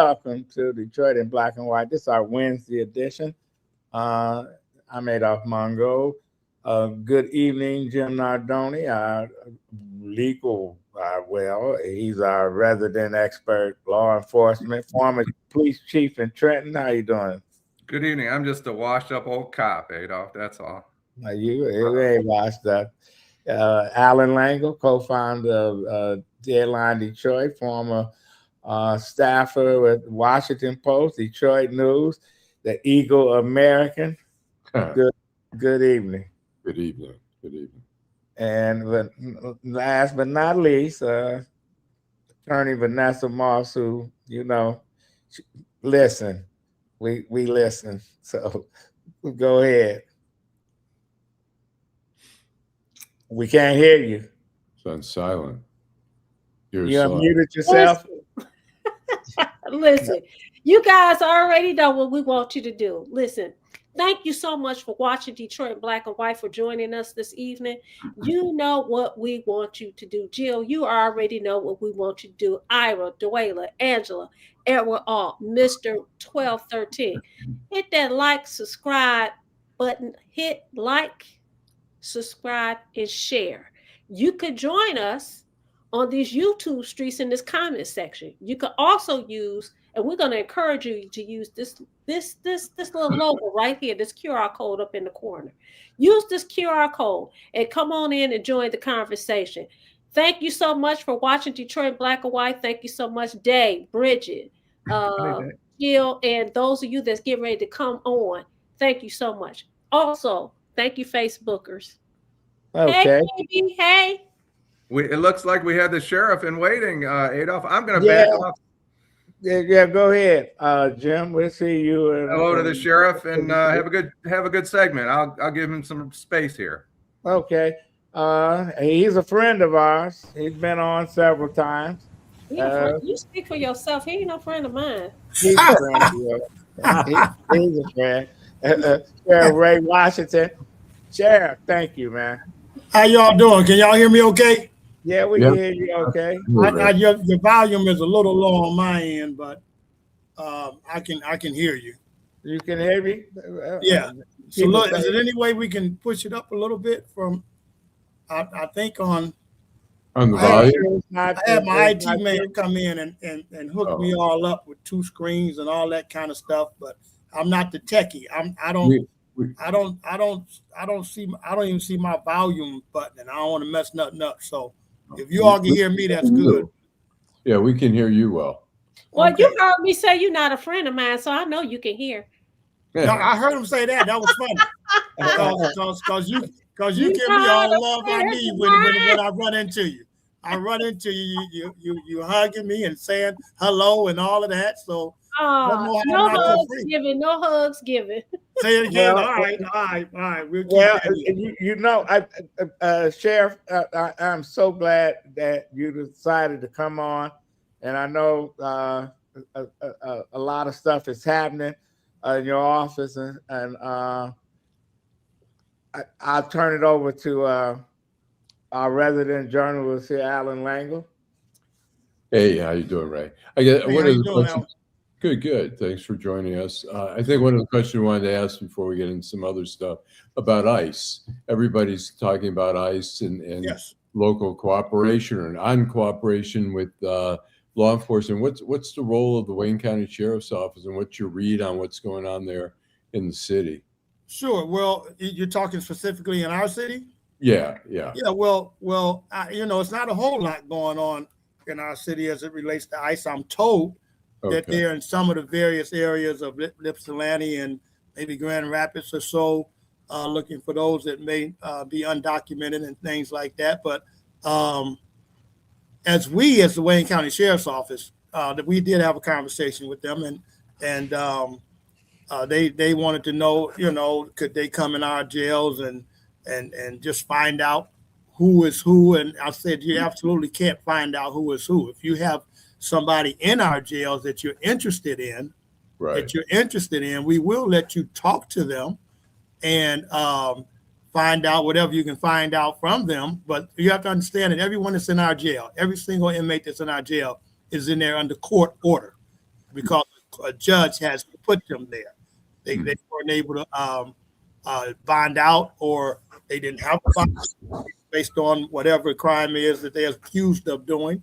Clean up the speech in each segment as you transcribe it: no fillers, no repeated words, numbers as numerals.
welcome to Detroit in Black and White. This is our Wednesday edition. I'm Adolph Mongo. Good evening, Jim Nardone, our legal, he's our resident expert, law enforcement, former police chief in Trenton. How you doing? Good evening. I'm just a washed up old cop, Adolph. That's all. You ain't washed up. Allan Lengel, co-founder of Deadline Detroit, former staffer with Washington Post, Detroit News, the Eagle American. Good evening. Good evening. Good evening. And last but not least, Attorney Vanessa Moss, who, listen, we listen. So go ahead. We can't hear you. It's on silent. You unmuted yourself? Listen, you guys already know what we want you to do. Listen, thank you so much for watching Detroit Black and White, for joining us this evening. You know what we want you to do. Jill, you already know what we want you to do. Ira, Duela, Angela, Edward Alt, Mr. 1213. Hit that like, subscribe button. Hit like, subscribe, and share. You could join us on these YouTube streets in this comment section. You could also use, and we're going to encourage you to use this little logo right here, this QR code up in the corner. Use this QR code and come on in and join the conversation. Thank you so much for watching Detroit Black and White. Thank you so much, Dave, Bridget, Jill, and those of you that's getting ready to come on. Thank you so much. Also, thank you, Facebookers. Okay. Hey, baby. Hey. It looks like we had the sheriff in waiting, Adolph. I'm going to back off. Yeah, go ahead, Jim. We'll see you. Hello to the sheriff, and have a good segment. I'll give him some space here. Okay. He's a friend of ours. He's been on several times. You speak for yourself. He ain't no friend of mine. He's a friend of yours. He's a friend. Sheriff Ray Washington. Sheriff, thank you, man. How y'all doing? Can y'all hear me okay? Yeah, we can hear you okay. Your volume is a little low on my end, but I can hear you. You can hear me? Yeah. So look, is there any way we can push it up a little bit from, I think on the volume? I had my IT man come in and hook me all up with two screens and all that kind of stuff, but I'm not the techie. I don't even see my volume button, and I don't want to mess nothing up. So if you all can hear me, that's good. Yeah, we can hear you well. Well, okay. You heard me say you're not a friend of mine, so I know you can hear. No, I heard him say that. That was funny. Because you give me all the love I need when I run into you. I run into you hugging me and saying hello and all of that. So no hugs given. Say it again. All right. We'll Sheriff, I'm so glad that you decided to come on, and I know a lot of stuff is happening in your office, and I'll turn it over to our resident journalist here, Allan Lengel. Hey, how you doing, Ray? Good. Thanks for joining us. I think one of the questions we wanted to ask before we get into some other stuff about ICE. Everybody's talking about ICE and yes, local cooperation or non-cooperation with law enforcement. What's the role of the Wayne County Sheriff's Office, and what's your read on what's going on there in the city? Sure. Well, you're talking specifically in our city? Yeah. Well, it's not a whole lot going on in our city as it relates to ICE. I'm told that they're in some of the various areas of Ypsilanti and maybe Grand Rapids or so, looking for those that may be undocumented and things like that. But as the Wayne County Sheriff's Office, that we did have a conversation with them, and they wanted to know, could they come in our jails and just find out who is who. And I said, you absolutely can't find out who is who. If you have somebody in our jails that you're interested in, we will let you talk to them and find out whatever you can find out from them. But you have to understand that everyone that's in our jail, every single inmate that's in our jail is in there under court order. because a judge has put them there. They weren't able to bond out, or they didn't have to bond based on whatever crime is that they're accused of doing.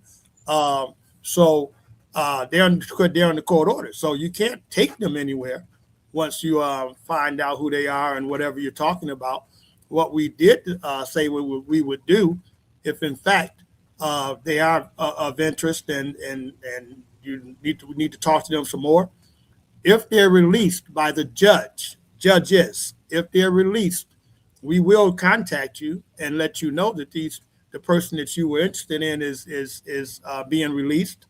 So they're in the court order. So you can't take them anywhere once you find out who they are and whatever you're talking about. What we did say we would do, if in fact they are of interest and you need to talk to them some more. If they're released by the judges, if they're released, we will contact you and let you know that the person that you were interested in is being released.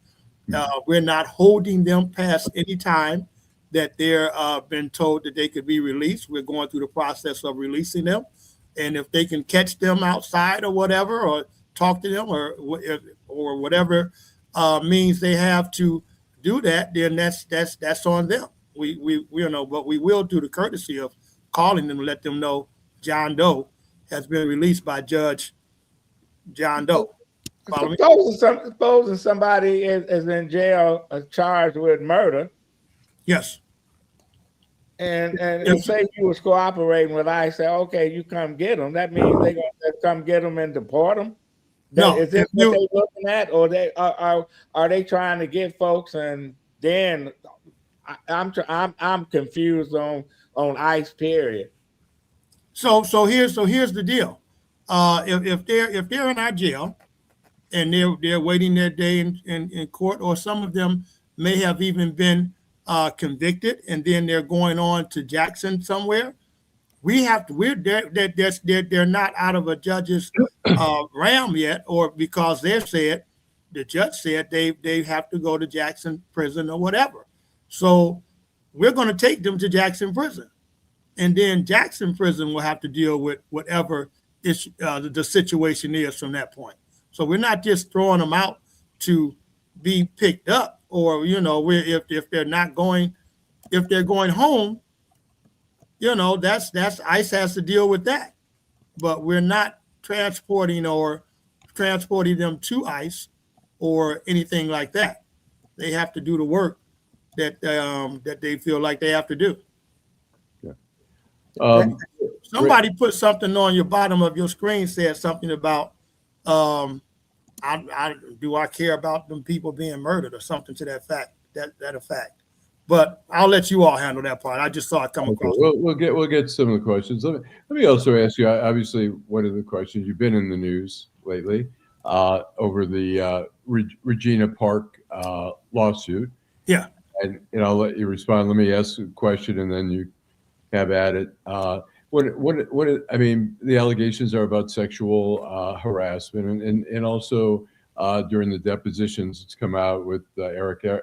We're not holding them past any time that they're been told that they could be released. We're going through the process of releasing them, and if they can catch them outside or whatever, or talk to them, or whatever means they have to do that, then that's on them. We know, but we will do the courtesy of calling them and let them know John Doe has been released by Judge John Doe. Supposing somebody is in jail charged with murder, Yes. and say you was cooperating with ICE, say, okay, you come get them. That means they're gonna come get them and deport them. No, is this what they looking at, or they are they trying to get folks? And then I'm confused on ICE. Period. So here's the deal. If they're in our jail and they're waiting their day in court, or some of them may have even been convicted and then they're going on to Jackson somewhere, they're not out of a judge's realm yet, or because the judge said they have to go to Jackson prison or whatever. So we're going to take them to Jackson prison, and then Jackson prison will have to deal with whatever the situation is from that point. So we're not just throwing them out to be picked up, or if they're going home, that's ICE has to deal with that. But we're not transporting them to ICE or anything like that. They have to do the work that they feel like they have to do. Yeah. Somebody put something on your bottom of your screen, said something about do I care about them people being murdered, or something to that effect. But I'll let you all handle that part. I just saw it come across. We'll get some of the questions. Let me also ask you. Obviously, one of the questions, you've been in the news lately over the Regina Park lawsuit. Yeah. And I'll let you respond. Let me ask a question, and then you have at it. I mean, the allegations are about sexual harassment, and also during the depositions, it's come out with Erica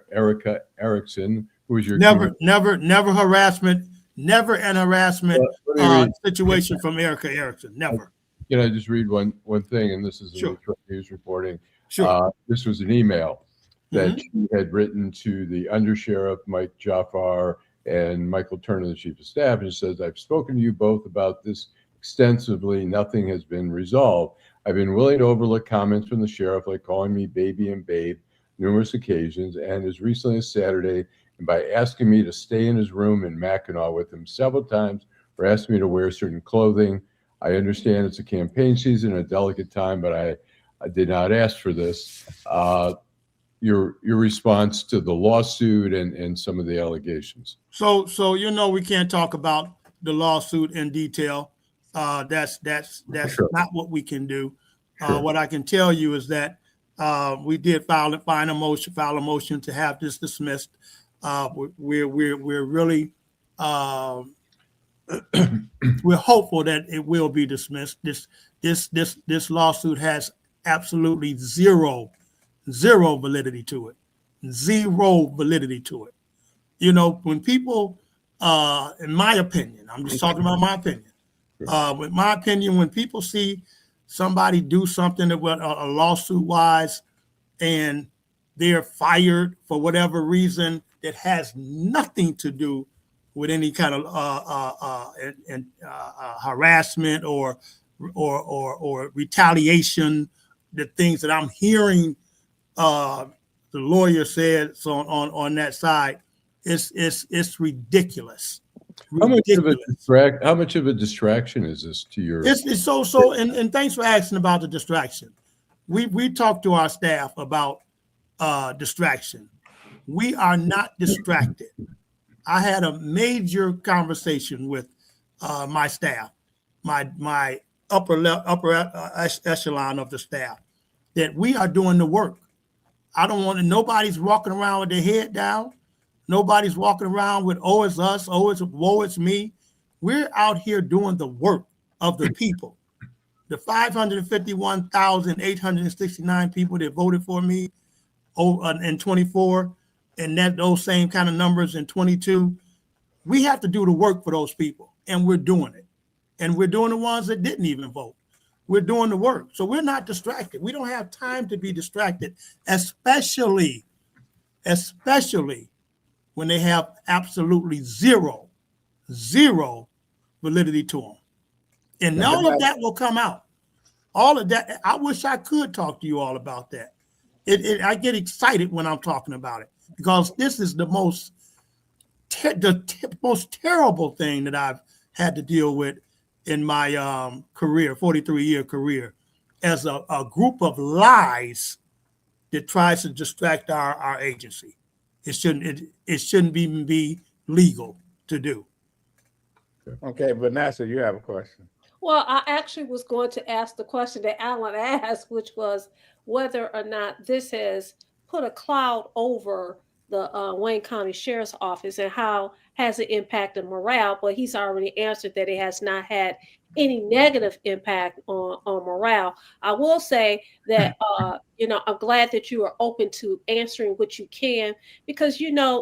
Erickson, who was your never harassment, never an harassment situation from Erica Erickson. Never. Can I just read one thing? And this is Sure. news reporting. Sure. This was an email that she had written to the undersheriff Mike Jaffar and Michael Turner, the chief of staff, and it says, "I've spoken to you both about this extensively. Nothing has been resolved. I've been willing to overlook comments from the sheriff, like calling me baby and babe, numerous occasions, and as recently as Saturday, and by asking me to stay in his room in Mackinac with him several times, or asking me to wear certain clothing. I understand it's a campaign season, a delicate time, but I did not ask for this." Your response to the lawsuit and some of the allegations. So we can't talk about the lawsuit in detail. That's Sure. not what we can do. Sure. What I can tell you is that we did file a motion to have this dismissed. We're really we're hopeful that it will be dismissed. This lawsuit has absolutely zero validity to it. Zero validity to it. When people, in my opinion, I'm just talking about my opinion. With my opinion, when people see somebody do something that a lawsuit wise, and they're fired for whatever reason that has nothing to do with any kind of harassment or retaliation, the things that I'm hearing the lawyer said so on that side, it's ridiculous. How much of a distraction is this to your? It's so and thanks for asking about the distraction. We talked to our staff about distraction. We are not distracted. I had a major conversation with my staff, my upper echelon of the staff, that we are doing the work. I don't want to. Nobody's walking around with their head down. Nobody's walking around with "oh, it's us," "oh, it's woe, it's me." We're out here doing the work of the people. The 551,869 people that voted for me in 24, and those same kind of numbers in 22. We have to do the work for those people, and we're doing it. And we're doing the ones that didn't even vote. We're doing the work. So we're not distracted. We don't have time to be distracted, especially when they have absolutely zero validity to them. And all of that will come out. All of that. I wish I could talk to you all about that. I get excited when I'm talking about it, because this is the most terrible thing that I've had to deal with in my career, 43-year career, as a group of lies that tries to distract our agency. It shouldn't even be legal to do. Okay, Vanessa, you have a question. Well, I actually was going to ask the question that Allan asked, which was whether or not this has put a cloud over the Wayne County Sheriff's Office and how has it impacted morale. But he's already answered that it has not had any negative impact on morale. I will say that, I'm glad that you are open to answering what you can, because,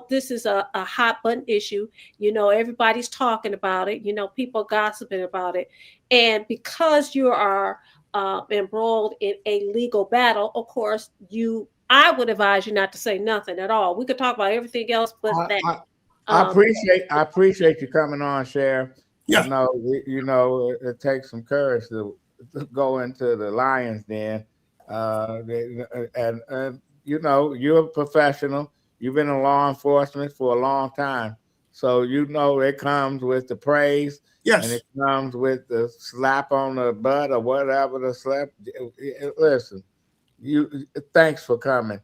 this is a hot button issue. Everybody's talking about it. People gossiping about it. And because you are embroiled in a legal battle, of course, I would advise you not to say nothing at all. We could talk about everything else, but I appreciate you coming on, Sheriff. Yeah. It takes some courage to go into the lion's den, and you're a professional. You've been in law enforcement for a long time, so it comes with the praise. Yes. And it comes with the slap on the butt or whatever the slap. Listen, thanks for coming.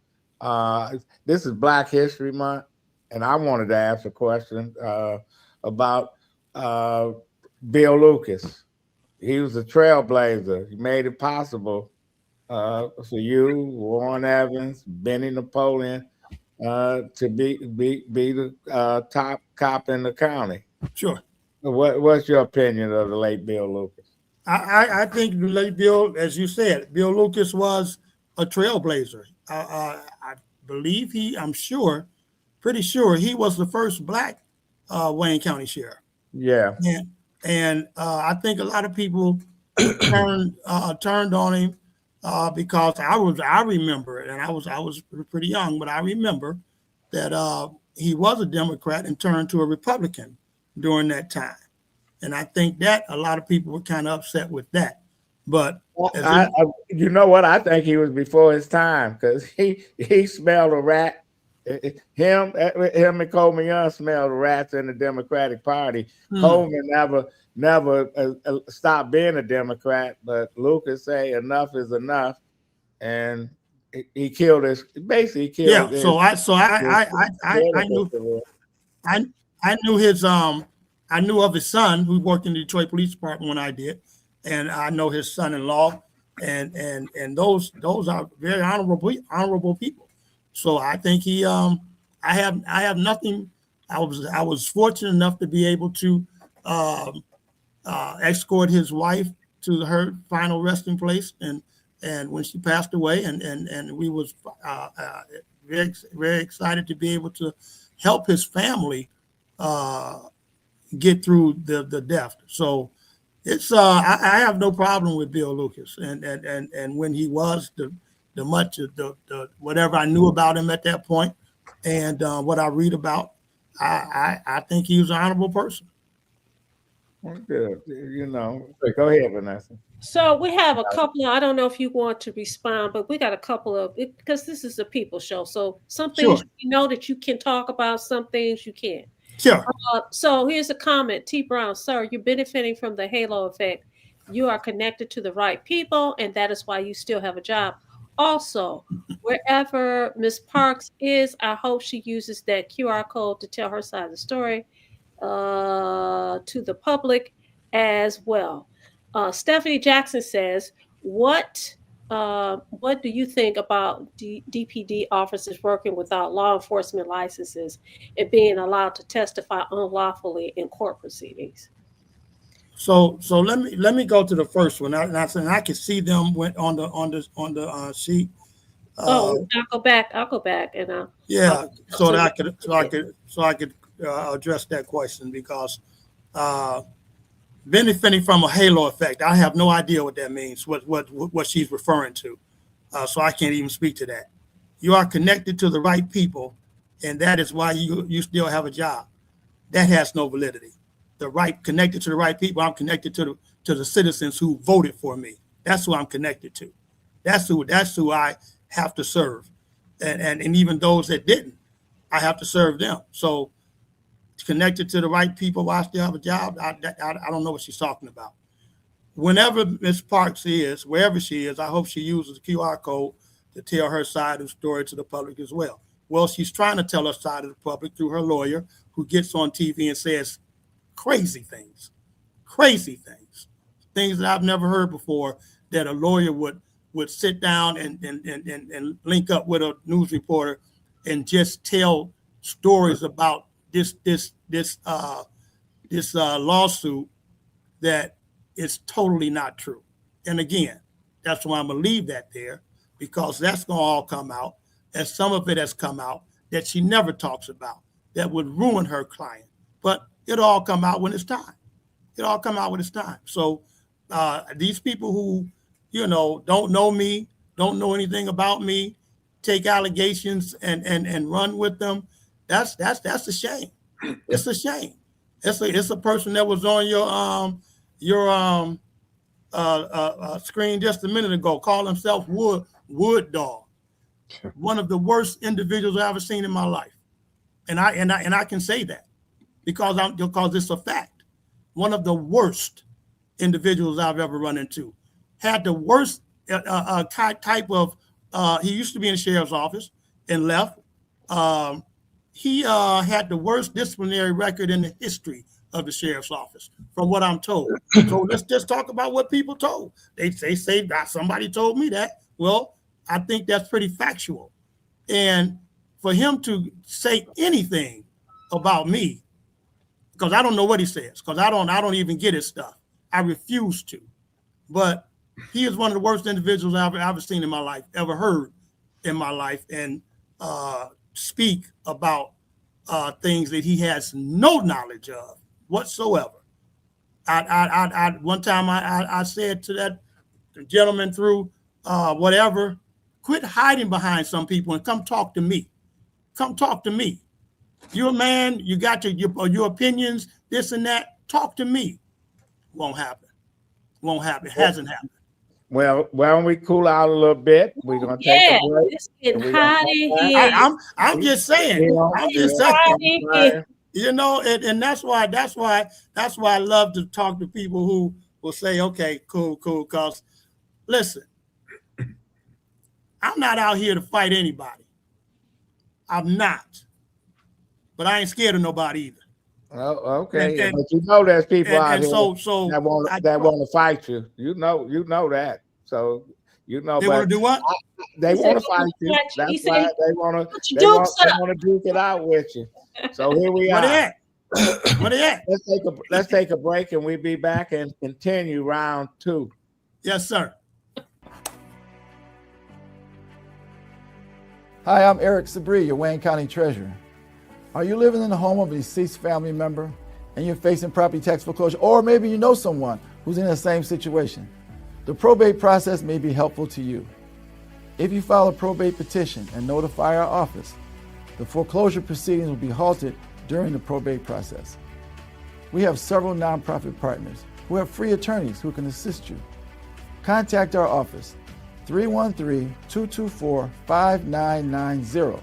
This is Black History Month, and I wanted to ask a question about Bill Lucas. He was a trailblazer. He made it possible for you, Warren Evans, Benny Napoleon, to be the top cop in the county. Sure. What's your opinion of the late Bill Lucas? I think the late Bill, as you said, Bill Lucas was a trailblazer. I believe pretty sure he was the first Black Wayne County Sheriff. Yeah. And I think a lot of people turned on him because I remember it, and I was pretty young, but I remember that he was a Democrat and turned to a Republican during that time. And I think that a lot of people were kind of upset with that. But you know what? I think he was before his time, because he smelled a rat. Him and Coleman Young smelled rats in the Democratic Party. Coleman never stopped being a Democrat, but Lucas say enough is enough, and he killed his. Basically, killed. Yeah. I knew of his son, who worked in the Detroit Police Department when I did, and I know his son-in-law, and those are very honorable people. So I think I have nothing. I was fortunate enough to be able to escort his wife to her final resting place, and when she passed away, and we was very, very excited to be able to help his family get through the death. So it's I have no problem with Bill Lucas, and when he was the whatever I knew about him at that point, and what I read about, I think he was an honorable person. Good. Go ahead, Vanessa. So we have a couple of, I don't know if you want to respond, but we got a couple of, because this is a people show. So some things Sure. you know that you can talk about, some things you can't. Sure. So here's a comment. T. Brown, sir, you're benefiting from the halo effect. You are connected to the right people, and that is why you still have a job. Also, wherever Miss Parks is, I hope she uses that QR code to tell her side of the story to the public as well. Stephanie Jackson says, what do you think about DPD officers working without law enforcement licenses and being allowed to testify unlawfully in court proceedings? So let me go to the first one. I can see them went on the sheet. I'll go back and yeah, so I could address that question, because benefiting from a halo effect, I have no idea what that means. What she's referring to. So I can't even speak to that. You are connected to the right people, and that is why you still have a job. That has no validity. Connected to the right people. I'm connected to the citizens who voted for me. That's who I'm connected to. That's who I have to serve, and even those that didn't, I have to serve them. So connected to the right people while I still have a job, I don't know what she's talking about. Whenever Ms. Parks is, wherever she is, I hope she uses the QR code to tell her side of the story to the public as well. Well, she's trying to tell her side of the public through her lawyer, who gets on TV and says crazy things that I've never heard before, that a lawyer would sit down and link up with a news reporter and just tell stories about this lawsuit that is totally not true. And again, that's why I'm gonna leave that there, because that's gonna all come out, and some of it has come out that she never talks about, that would ruin her client. But it'll all come out when it's time. So these people who, don't know me, don't know anything about me, take allegations and run with them, that's a shame. It's a shame. It's a person that was on your screen just a minute ago, call himself Wood Dog. One of the worst individuals I've ever seen in my life. And I can say that because it's a fact. One of the worst individuals I've ever run into. Had the worst type of, he used to be in the sheriff's office and left. He had the worst disciplinary record in the history of the sheriff's office, from what I'm told. So let's just talk about what people told. They say that somebody told me that. Well, I think that's pretty factual. And for him to say anything about me, because I don't know what he says, because I don't even get his stuff. I refuse to. But he is one of the worst individuals I've ever seen in my life, ever heard in my life, and speak about things that he has no knowledge of whatsoever. One time I said to that gentleman through whatever, quit hiding behind some people and come talk to me. Come talk to me. You're a man, you got your opinions, this and that. Talk to me. Won't happen. Hasn't happened. Well, why don't we cool out a little bit? We're gonna take a break. It's getting hot in here. I'm just saying. I'm just saying. And that's why I love to talk to people who will say, okay, cool. Because listen, I'm not out here to fight anybody. I'm not. But I ain't scared of nobody either. Oh, okay. But there's people out here that want to fight you. You know that. So they want to do what? They want to fight you. That's why they want to duke it out with you. So here we are. Where they at? Let's take a break, and we'll be back and continue round 2. Yes, sir. Hi, I'm Eric Sabri, your Wayne County Treasurer. Are you living in the home of a deceased family member and you're facing property tax foreclosure, or maybe you know someone who's in the same situation? The probate process may be helpful to you. If you file a probate petition and notify our office, the foreclosure proceedings will be halted during the probate process. We have several nonprofit partners who have free attorneys who can assist you. contact our office, 313-224-5990,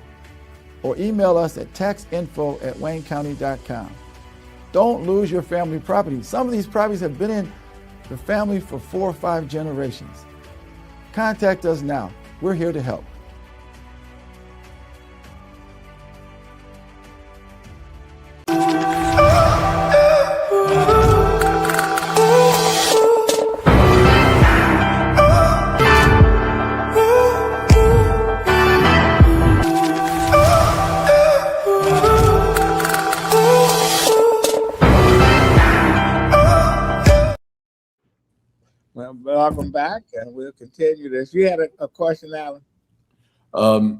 or email us at taxinfo@waynecounty.com. Don't lose your family property. Some of these properties have been in the family for 4 or 5 generations. Contact us now. We're here to help. Well, welcome back, and we'll continue this. You had a question, Allan? I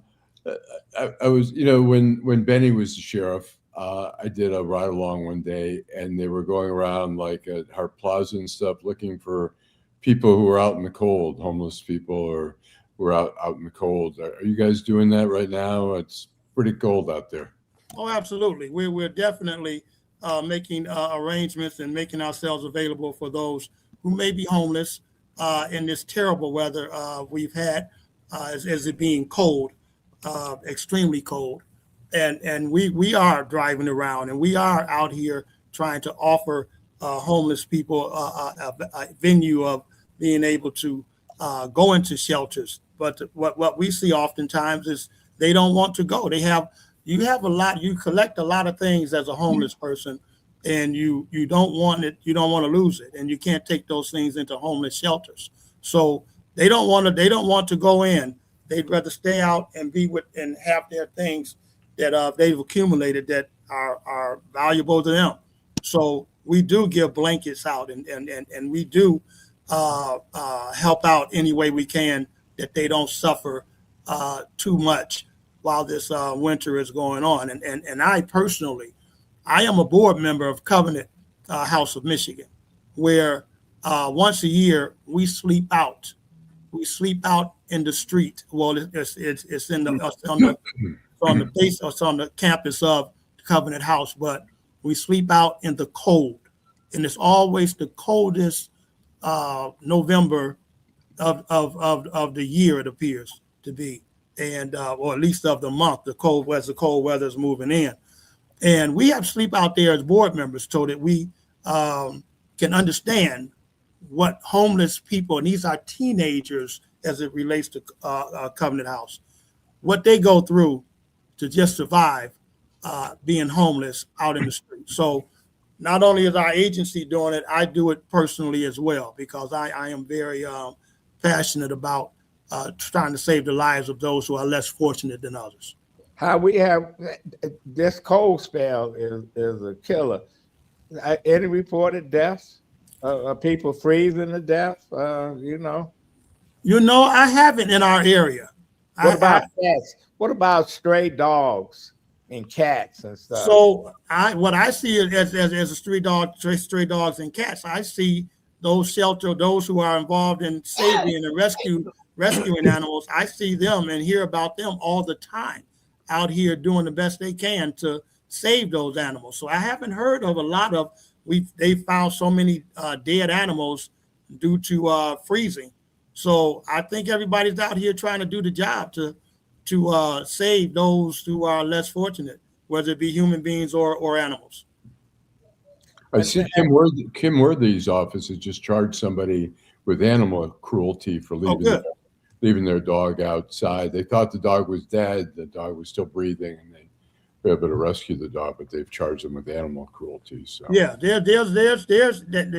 was, when Benny was the sheriff, I did a ride along one day, and they were going around like at Hart Plaza and stuff, looking for people who were out in the cold, homeless people, or who were out in the cold. Are you guys doing that right now? It's pretty cold out there. Oh, absolutely. We're definitely making arrangements and making ourselves available for those who may be homeless in this terrible weather we've had, as it being cold, extremely cold. And we are driving around, and we are out here trying to offer homeless people a venue of being able to go into shelters. But what we see oftentimes is they don't want to go. You collect a lot of things as a homeless person, and you don't want to lose it, and you can't take those things into homeless shelters. So they don't want to go in. They'd rather stay out and be with and have their things that they've accumulated that are valuable to them. So we do give blankets out, and we do help out any way we can that they don't suffer too much while this winter is going on. And I personally, I am a board member of Covenant House of Michigan, where once a year we sleep out. We sleep out in the street. Well, it's on the base, or it's on the campus of Covenant House, but we sleep out in the cold, and it's always the coldest November of the year, it appears to be, and or at least of the month. The cold weather is moving in. And we have to sleep out there as board members so that we can understand what homeless people, and these are teenagers as it relates to Covenant House, what they go through to just survive being homeless out in the street. So not only is our agency doing it, I do it personally as well, because I am very passionate about trying to save the lives of those who are less fortunate than others. How we have this cold spell is a killer. Any reported deaths? People freezing to death? I haven't in our area. What about cats? What about stray dogs and cats and stuff? So what I see as a stray dogs and cats, I see those who are involved in saving and rescuing animals. I see them and hear about them all the time, out here doing the best they can to save those animals. So I haven't heard of a lot of they found so many dead animals due to freezing. So I think everybody's out here trying to do the job to save those who are less fortunate, whether it be human beings or animals. I see Kim Worthy's office has just charged somebody with animal cruelty for leaving their dog outside. They thought the dog was dead. The dog was still breathing, and they were able to rescue the dog, but they've charged them with animal cruelty. So yeah, there's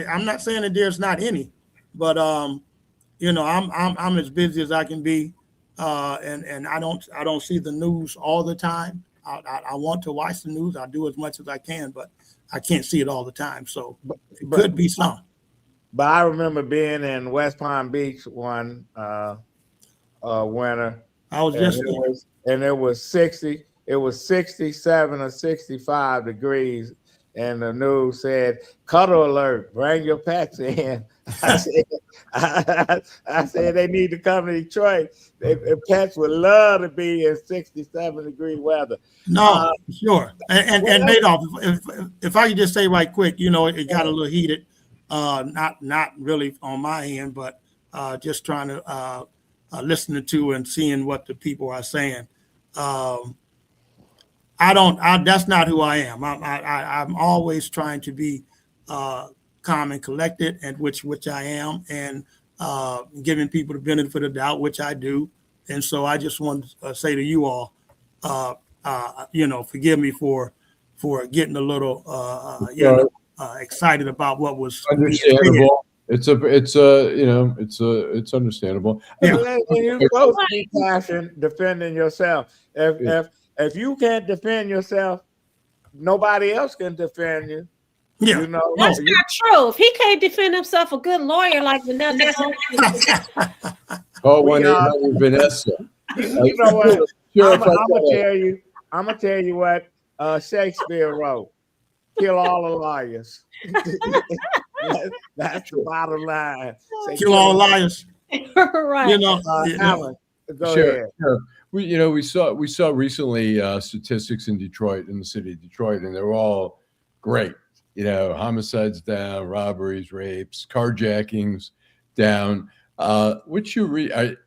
I'm not saying that there's not any, but I'm as busy as I can be, and I don't see the news all the time. I want to watch the news. I do as much as I can, but I can't see it all the time. So it could be some. But I remember being in West Palm Beach one winter. I was just it was 60. It was 67 or 65 degrees, and the news said, "Cuddle alert! Bring your pets in." I said they need to come to Detroit. Pets would love to be in 67-degree weather. No, sure. And Adolph, if I could just say right quick, it got a little heated. Not really on my end, but just trying to listen to and seeing what the people are saying. That's not who I am. I'm always trying to be calm and collected, and which I am, and giving people the benefit of the doubt, which I do. And so I just want to say to you all, forgive me for getting a little, excited about what was understandable. It's understandable. Yeah. And you're supposed to be passionate defending yourself. If you can't defend yourself, nobody else can defend you. Yeah. You know, That's not true. If he can't defend himself, a good lawyer like Vanessa Moss. Oh, 1-800 Vanessa. You know what? Sure, I'm gonna tell you what Shakespeare wrote. Kill all the liars. That's the bottom line. Say, Kill all liars. Right. Allan, go Sure, ahead. sure. We saw recently statistics in Detroit, in the city of Detroit, and they were all great. Homicides down, robberies, rapes, carjackings down. What you read are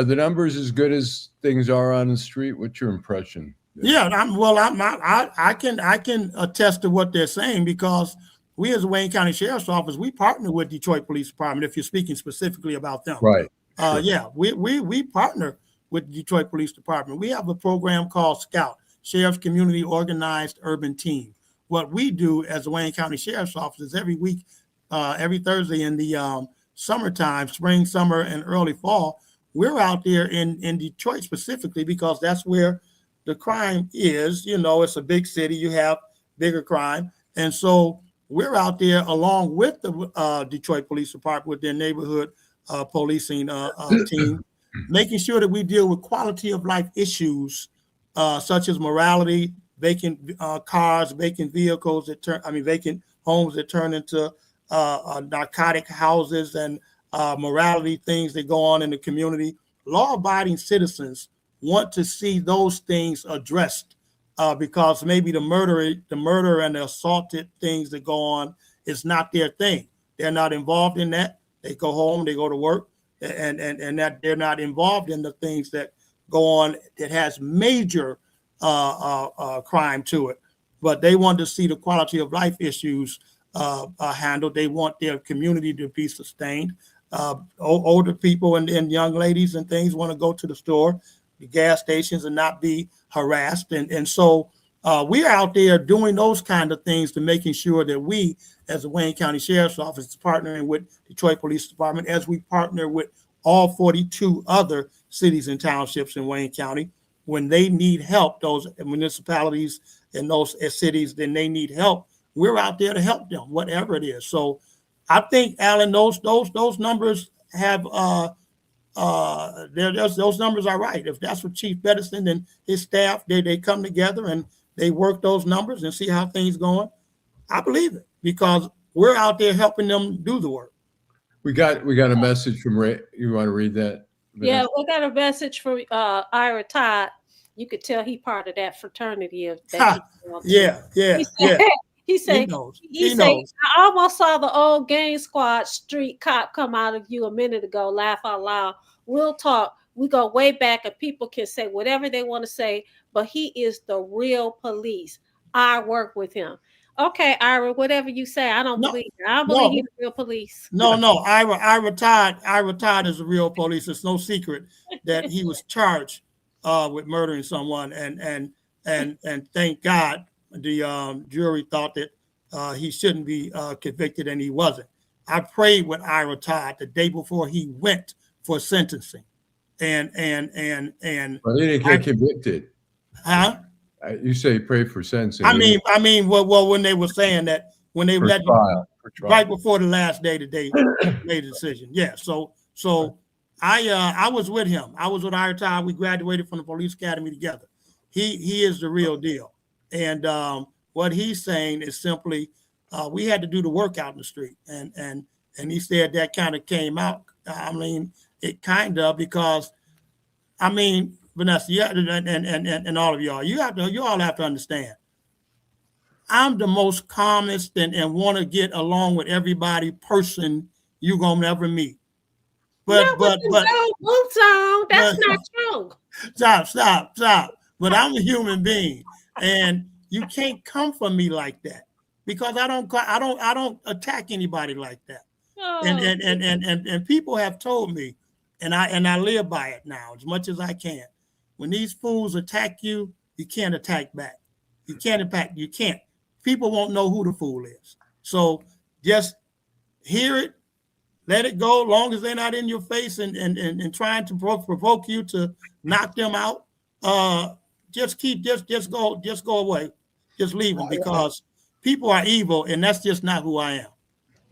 the numbers as good as things are on the street? What's your impression? Yeah, I can attest to what they're saying, because we as the Wayne County Sheriff's Office, we partner with Detroit Police Department. If you're speaking specifically about them, Right. Sure. Yeah, we partner with the Detroit Police Department. We have a program called Scout, Sheriff's Community Organized Urban Team. What we do as the Wayne County Sheriff's Office is every week, every Thursday in the summertime, spring, summer, and early fall, we're out there in Detroit specifically, because that's where the crime is. It's a big city, you have bigger crime. And so we're out there along with the Detroit Police Department with their neighborhood policing team, making sure that we deal with quality of life issues such as morality, vacant cars, vacant vehicles vacant homes that turn into narcotic houses, and morality things that go on in the community. Law-abiding citizens want to see those things addressed because maybe the murder and the assaulted things that go on is not their thing. They're not involved in that. They go home, they go to work, and that they're not involved in the things that go on that has major crime to it. But they want to see the quality of life issues handled. They want their community to be sustained. Older people and young ladies and things want to go to the store, the gas stations, and not be harassed. And so we're out there doing those kind of things to making sure that we, as the Wayne County Sheriff's Office, is partnering with Detroit Police Department, as we partner with all 42 other cities and townships in Wayne County. When they need help, those municipalities and those cities, then they need help. We're out there to help them, whatever it is. So I think, Allan, those numbers have those numbers are right. If that's what Chief Beddison and his staff, they come together and they work those numbers and see how things going, I believe it, because we're out there helping them do the work. We got a message from Ray. You want to read that? Yeah, we got a message from Ira Todd. You could tell he part of that fraternity of that. Yeah. He said, I almost saw the old gang squad street cop come out of you a minute ago. Laugh out loud. We'll talk. We go way back, and people can say whatever they want to say, but he is the real police. I work with him. Okay, Ira, whatever you say, I don't believe it. I don't believe he's the real police. No, Ira Todd is the real police. It's no secret that he was charged with murdering someone, and thank God the jury thought that he shouldn't be convicted, and he wasn't. I prayed with Ira Todd the day before he went for sentencing, and well, he didn't get convicted. Huh? You say pray for sentencing. I mean, well, when they were saying that, when they let trial. Right before the last day that they made a decision. Yeah. So I was with him. I was with Ira Todd. We graduated from the police academy together. He is the real deal. And what he's saying is simply, we had to do the work out in the street. And he said that kind of came out. I mean, it kind of, because Vanessa, yeah, and all of y'all, you all have to understand. I'm the most calmest and want to get along with everybody person you're gonna ever meet. Not with the gold boots on. That's not true. Stop. But I'm a human being, and you can't come for me like that because I don't attack anybody like that. Oh. And people have told me, and I live by it now as much as I can. When these fools attack you, you can't attack back. You can't attack. You can't. People won't know who the fool is. So just hear it, let it go. Long as they're not in your face and trying to provoke you to knock them out, just go away, just leave them because people are evil, and that's just not who I am.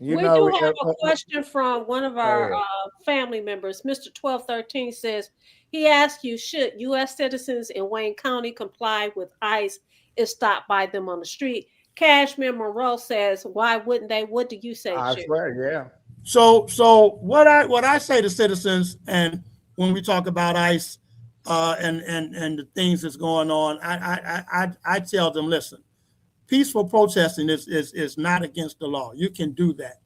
We do have a question from one of our family members. Mr. 1213 says he asked you, should U.S. citizens in Wayne County comply with ICE if stopped by them on the street? Cashmere Monroe says, why wouldn't they? What do you say? I swear, yeah. So what I say to citizens, and when we talk about ICE and the things that's going on, I tell them, listen, peaceful protesting is not against the law. You can do that,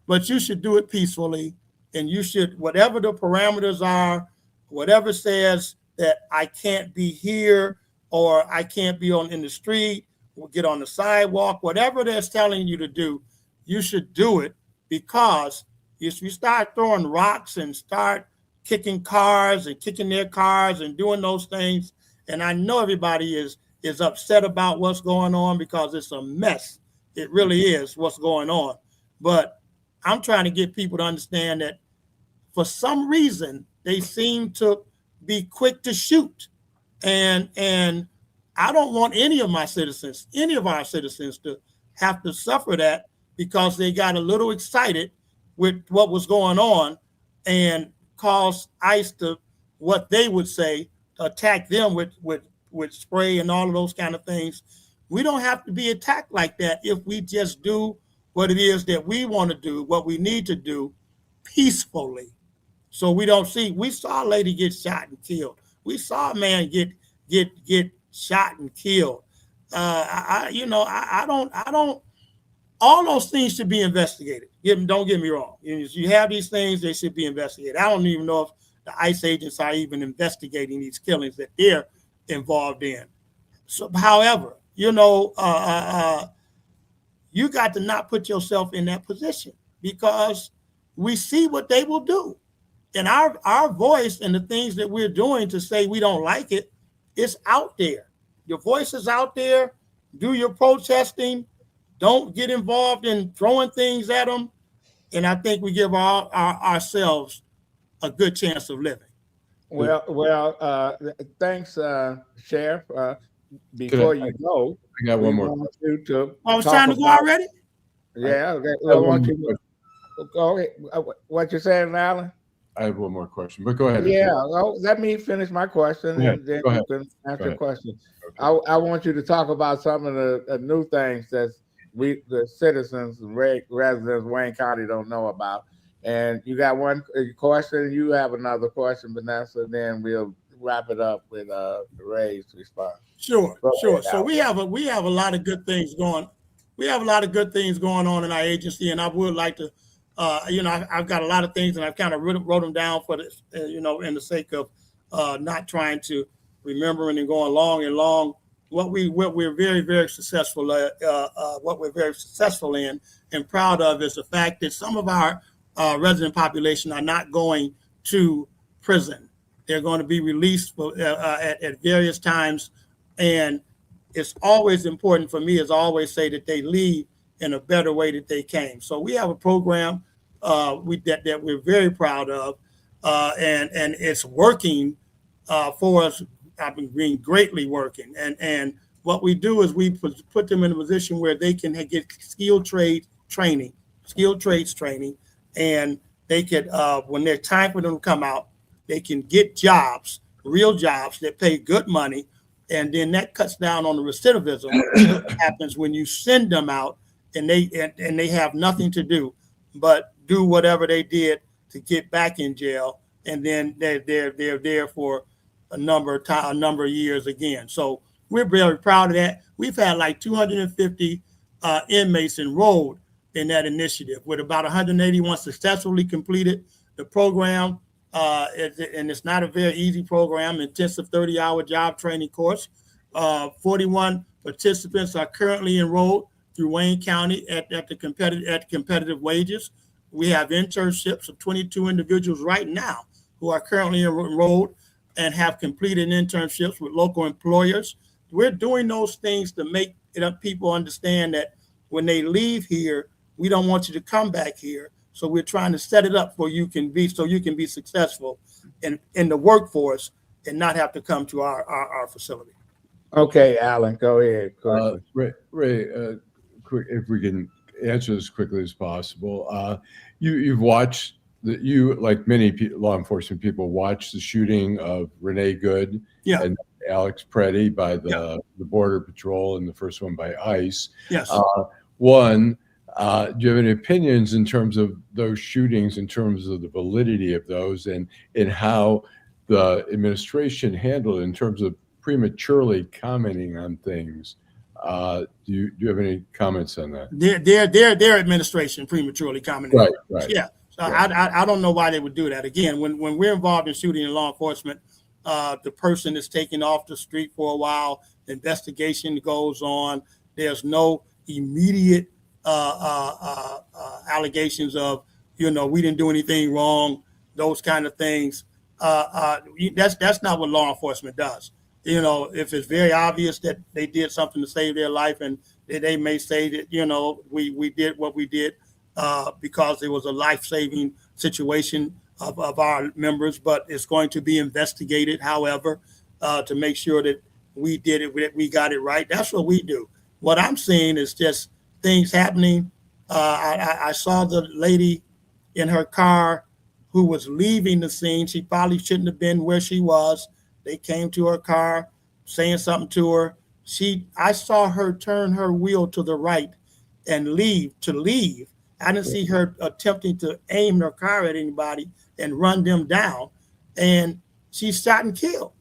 but you should do it peacefully, and you should, whatever the parameters are, whatever says that I can't be here or I can't be in the street, or get on the sidewalk, whatever they're telling you to do, you should do it, because if you start throwing rocks and start kicking cars and kicking their cars and doing those things, and I know everybody is upset about what's going on because it's a mess. It really is what's going on. But I'm trying to get people to understand that for some reason they seem to be quick to shoot. And I don't want any of our citizens to have to suffer that because they got a little excited with what was going on and caused ICE to, what they would say, attack them with spray and all of those kind of things. We don't have to be attacked like that if we just do what it is that we want to do, what we need to do peacefully. So we don't see, we saw a lady get shot and killed. We saw a man get shot and killed. I don't, all those things should be investigated. Don't get me wrong. You have these things, they should be investigated. I don't even know if the ICE agents are even investigating these killings that they're involved in. So, however, you got to not put yourself in that position, because we see what they will do. And our voice and the things that we're doing to say we don't like it, it's out there. Your voice is out there. Do your protesting. Don't get involved in throwing things at them. And I think we give ourselves a good chance of living. Well, thanks, Sheriff. Before you go, I got one more. I was trying to go already? Yeah. Okay. I want you to go ahead. What you saying, Allan? I have one more question, but go ahead. Yeah, well, let me finish my question, and then you can answer the question. Okay. I want you to talk about some of the new things that the citizens, residents of Wayne County don't know about. And you got one question, you have another question, Vanessa, then we'll wrap it up with Ray's response. Sure. So we have a lot of good things going. We have a lot of good things going on in our agency, and I would like to, I've got a lot of things, and I've kind of wrote them down for this, in the sake of not trying to remember and going long. What we're very, very successful at, what we're very successful in and proud of is the fact that some of our resident population are not going to prison. They're going to be released at various times, and it's always important for me, as I always say, that they leave in a better way that they came. So we have a program that we're very proud of, and it's working for us. I've been greatly working, and what we do is we put them in a position where they can get skilled trades training, and they could, when there's time for them to come out, they can get jobs, real jobs that pay good money, and then that cuts down on the recidivism that happens when you send them out and they have nothing to do but do whatever they did to get back in jail, and then they're there for a number of years again. So we're very proud of that. We've had like 250 inmates enrolled in that initiative, with about 181 successfully completed. The program, and it's not a very easy program, intensive 30-hour job training course. 41 participants are currently enrolled through Wayne County at competitive wages. We have internships of 22 individuals right now who are currently enrolled and have completed internships with local employers. We're doing those things to make people understand that when they leave here, we don't want you to come back here. So we're trying to set it up so you can be successful in the workforce and not have to come to our facility. Okay, Allan, go ahead. Ray, quick, if we can answer as quickly as possible. You've watched like many law enforcement people, watched the shooting of Renee Good and Alex Preddy by the Border Patrol, and the first one by ICE. Yes. Do you have any opinions in terms of those shootings, in terms of the validity of those, and how the administration handled it in terms of prematurely commenting on things? Do you have any comments on that? Their administration prematurely commented. Right. Yeah. So I don't know why they would do that. Again, when we're involved in shooting in law enforcement, the person is taken off the street for a while. The investigation goes on. There's no immediate allegations of, we didn't do anything wrong, those kind of things. That's not what law enforcement does. If it's very obvious that they did something to save their life, and they may say that, we did what we did because it was a life-saving situation of our members, but it's going to be investigated, however, to make sure that we did it, we got it right. That's what we do. What I'm seeing is just things happening. I saw the lady in her car who was leaving the scene. She probably shouldn't have been where she was. They came to her car, saying something to her. I saw her turn her wheel to the right and leave. I didn't see her attempting to aim her car at anybody and run them down. And she shot and killed.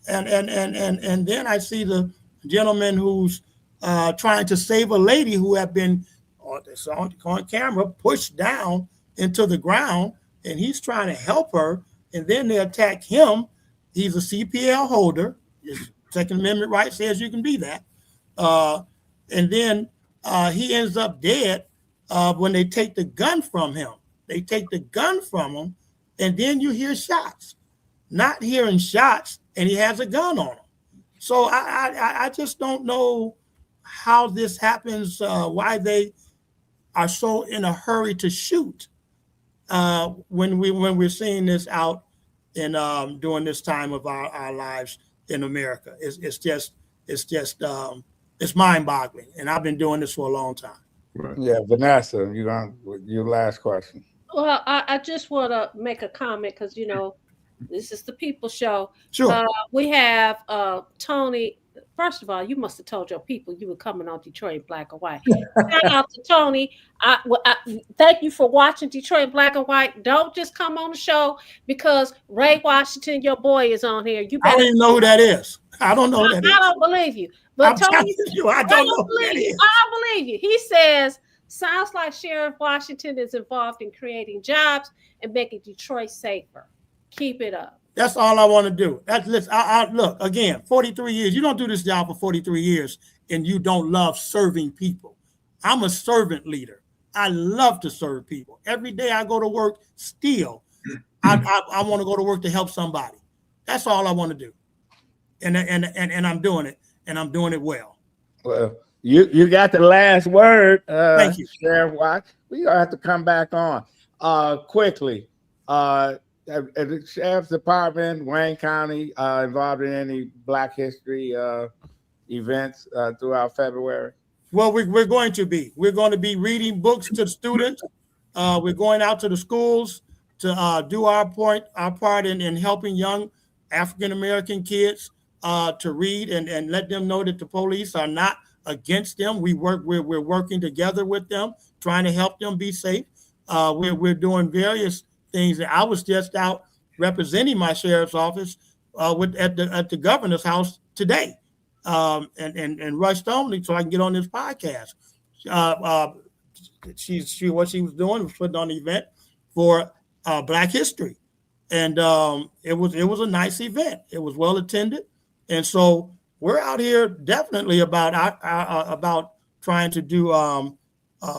And then I see the gentleman who's trying to save a lady who had been on camera pushed down into the ground, and he's trying to help her. And then they attack him. He's a CPL holder. His Second Amendment right says you can be that. And then he ends up dead when they take the gun from him. And then you hear shots. Not hearing shots, and he has a gun on him. So I just don't know how this happens, why they are so in a hurry to shoot when we're seeing this out in during this time of our lives in America. It's mind-boggling, and I've been doing this for a long time. Right. Yeah, Vanessa, your last question. Well, I just want to make a comment because, this is the People Show. Sure. We have Tony. First of all, you must have told your people you were coming on Detroit Black and White. Shout out to Tony. Thank you for watching Detroit Black and White. Don't just come on the show because Ray Washington, your boy, is on here. I don't even know who that is. I don't know who that is. I don't believe you. But Tony, I don't know who that is. I don't believe you. He says, sounds like Sheriff Washington is involved in creating jobs and making Detroit safer. Keep it up. That's all I want to do. Look, again, 43 years. You don't do this job for 43 years and you don't love serving people. I'm a servant leader. I love to serve people. Every day I go to work, still, I want to go to work to help somebody. That's all I want to do. And I'm doing it, and I'm doing it well. Well, you got the last word. Thank you, Sheriff Watts. We have to come back on quickly. The Sheriff's Department, Wayne County, involved in any Black History events throughout February? Well, we're going to be. We're going to be reading books to the students. We're going out to the schools to do our part in helping young African-American kids to read and let them know that the police are not against them. We're working together with them, trying to help them be safe. We're doing various things. I was just out representing my sheriff's office at the governor's house today, and rushed only so I can get on this podcast. What she was doing was putting on an event for Black History, and it was a nice event. It was well attended, and so we're out here definitely about trying to do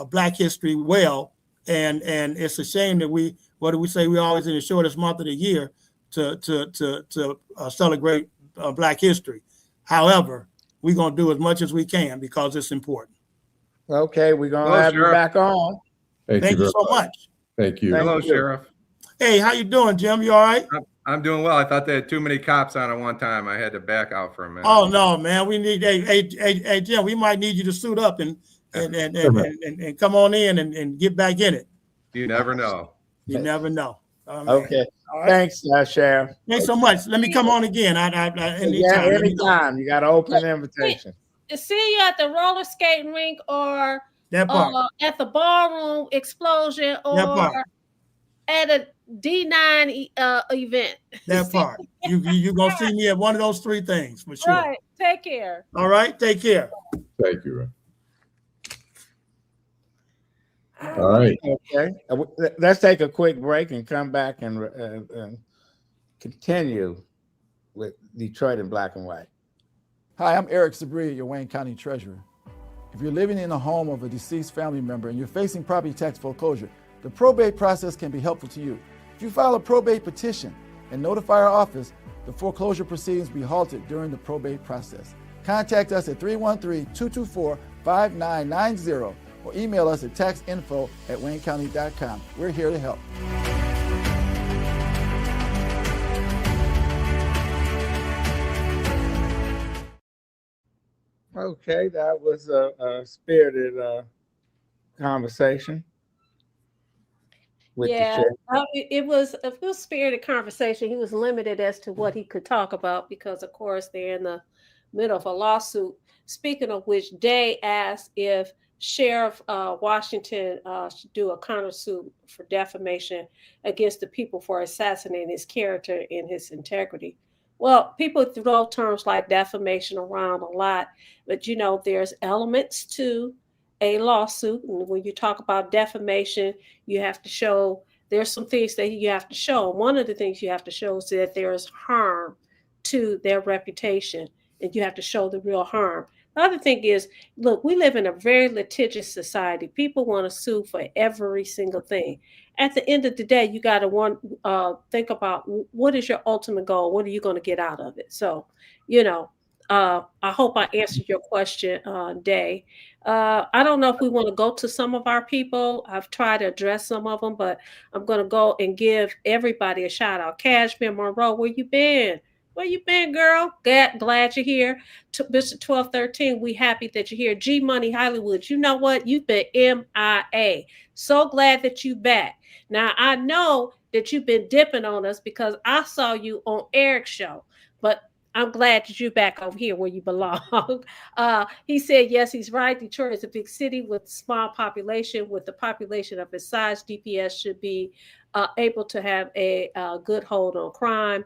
Black History well, and it's a shame that we always in the shortest month of the year to celebrate Black History. However, we're gonna do as much as we can because it's important. Okay, we're gonna Hello, have you Sheriff. back on. Thank you so much. Thank you. Hello, you. Sheriff. Hey, how you doing, Jim? You all right? I'm doing well. I thought they had too many cops on at one time. I had to back out for a minute. Oh no, man. We need hey Jim, we might need you to suit up and come on in and get back in it. You never know. You never know. Okay. All right. Thanks, Sheriff. Thanks so much. Let me come on again. Anytime. Anytime. You got an open invitation. To see you at the roller skating rink or That part. at the ballroom explosion That part. or at a D9 event. That part. You gonna see me at one of those three things for sure. Right. Take care. All right. Take care. Thank you, Ray. All right. Okay. Let's take a quick break and come back and continue with Detroit in black and white. Hi, I'm Eric Sabria, your Wayne County Treasurer. If you're living in the home of a deceased family member and you're facing property tax foreclosure, the probate process can be helpful to you. If you file a probate petition and notify our office, the foreclosure proceedings will be halted during the probate process. Contact us at 313-224-5990 or email us at taxinfo@waynecounty.com. We're here to help. Okay, that was a spirited conversation. With the Yeah, sheriff. it was a good spirited conversation. He was limited as to what he could talk about because, of course, they're in the middle of a lawsuit. Speaking of which, Day asked if Sheriff Washington should do a countersuit for defamation against the people for assassinating his character and his integrity. Well, people throw terms like defamation around a lot, but there's elements to a lawsuit. And when you talk about defamation, you have to show there's some things that you have to show. One of the things you have to show is that there is harm to their reputation, and you have to show the real harm. The other thing is, look, we live in a very litigious society. People want to sue for every single thing. At the end of the day, you got to think about what is your ultimate goal? What are you going to get out of it? So, I hope I answered your question, Day. I don't know if we want to go to some of our people. I've tried to address some of them, but I'm going to go and give everybody a shout out. Cashmere Monroe, where you been? Where you been, girl? Glad you're here. Mr. 1213, we happy that you're here. G Money Hollywood, you know what? You've been MIA. So glad that you back. Now, I know that you've been dipping on us because I saw you on Eric's show, but I'm glad that you're back over here where you belong. He said, yes, he's right. Detroit is a big city with small population. With the population of its size, DPS should be able to have a good hold on crime.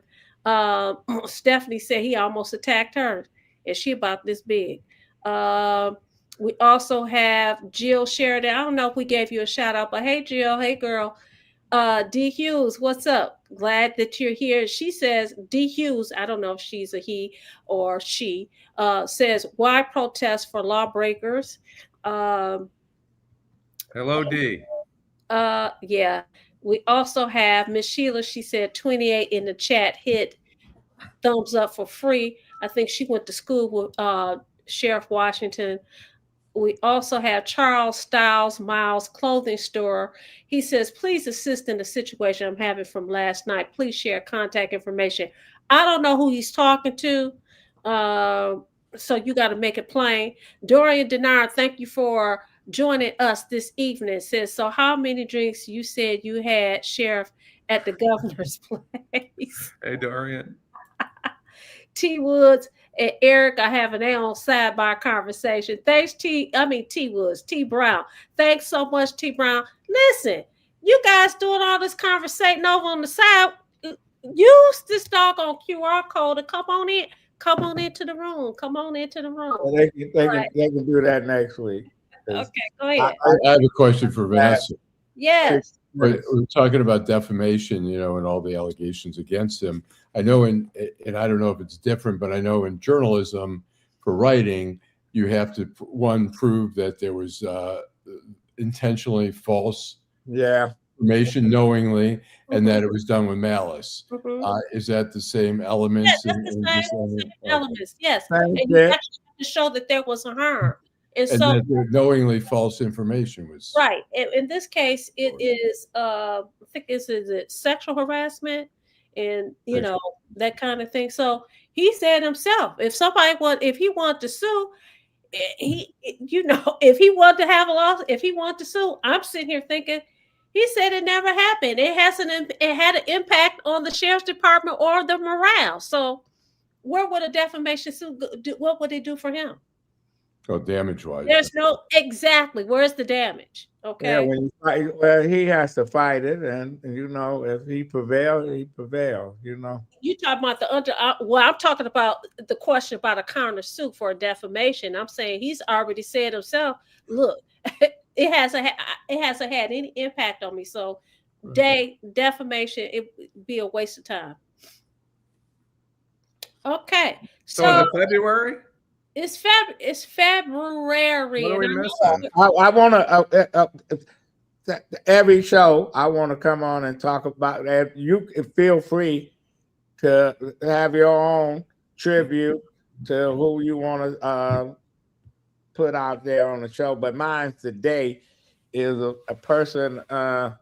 Stephanie said he almost attacked her, and she about this big. We also have Jill Sheridan. I don't know if we gave you a shout out, but hey, Jill, hey, girl. D Hughes, what's up? Glad that you're here. She says, D Hughes, I don't know if she's a he or she, says, why protest for lawbreakers? Hello, D. Yeah. We also have Miss Sheila. She said 28 in the chat, hit thumbs up for free. I think she went to school with Sheriff Washington. We also have Charles Styles Miles Clothing Store. He says, please assist in the situation I'm having from last night. Please share contact information. I don't know who he's talking to, so you got to make it plain. Dorian Denard, thank you for joining us this evening. Says, so how many drinks you said you had, Sheriff, at the governor's place? Hey, Dorian. T Woods and Eric are having their own sidebar conversation. Thanks, T Woods, T Brown. Thanks so much, T Brown. Listen, you guys doing all this conversating over on the side. Use this doggone QR code and come on in. Come on into the room. Come on into the room. Well, they can do that next week. Okay, go ahead. I have a question for Vanessa. Yes. But we're talking about defamation, you know, and all the allegations against him. I know and I don't know if it's different, but I know in journalism for writing, you have to, one, prove that there was intentionally false information knowingly, and that it was done with malice. Is that the same elements? Yeah, that's the same elements, yes. Thank And you. you actually have to show that there was a harm. And And so, that knowingly false information was right. In this case, it is, I think is it sexual harassment and, you know, that kind of thing. So he said himself, if he wanted to sue, you know, if he wanted to have a loss, if he wanted to sue, I'm sitting here thinking, he said it never happened. It had an impact on the sheriff's department or the morale. So where would a defamation suit do? What would it do for him? oh, damage-wise. There's no exactly. Where's the damage? Okay. Yeah, when you fight, well, he has to fight it, and you know, if he prevails, he prevails. You know. You talking about I'm talking about the question about a counter suit for a defamation. I'm saying he's already said himself, look, it hasn't had any impact on me. So defamation, it would be a waste of time. Okay. So is it February? It's February. What are we and missing? I want to every show. I want to come on and talk about that. You feel free to have your own tribute to who you want to put out there on the show. But mine today is a person I